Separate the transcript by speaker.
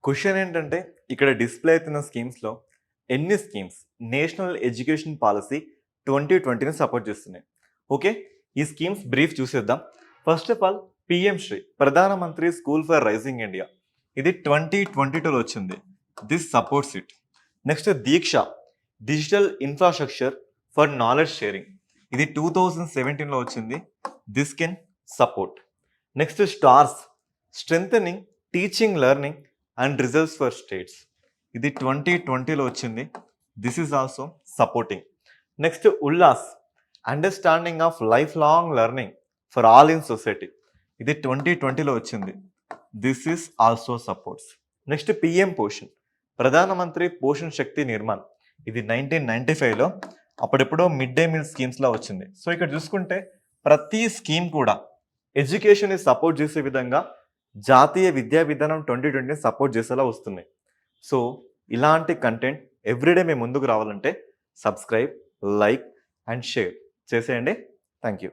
Speaker 1: Question ఏంటంటే ఇక్కడ display అవుతున్న స్కీమ్స్‌లో ఎన్ని స్కీమ్స్ నేషనల్ ఎడ్యుకేషన్ పాలసీ 2020ని సపోర్ట్ చేస్తున్నాయి. ఓకే. ఈ స్కీమ్స్ బ్రీఫ్ చూసేద్దాం. First of all PM Shri Pradhanmantri school for rising India ఇది 2022లో వచ్చింది. This supports it. Next Diksha digital infrastructure for knowledge sharing ఇది 2017లో వచ్చింది. This can support. Next STARS strengthening teaching learning and results for states ఇది 2020లో వచ్చింది. This is also supporting. Next Ullas understanding of life long learning for all in society ఇది 2020లో వచ్చింది. This is also supports. Next PM Poshan ప్రధానమంత్రి పోషణ్ శక్తి నిర్మాణ్ ఇది 1995లో అప్పుడెప్పుడో mid day meal స్కీమ్స్లో వచ్చింది. సో ఇక్కడ చూసుకుంటే ప్రతి స్కీమ్ కూడా ఎడ్యుకేషన్ని సపోర్ట్ చేసే విధంగా జాతీయ విద్యా విధానం 2020ని సపోర్ట్ చేసేలా వస్తున్నాయి. సో ఇలాంటి కంటెంట్ ఎవ్రీడే మేము ముందుకు రావాలంటే సబ్స్క్రైబ్, లైక్ అండ్ షేర్ చేసేయండి. Thank you.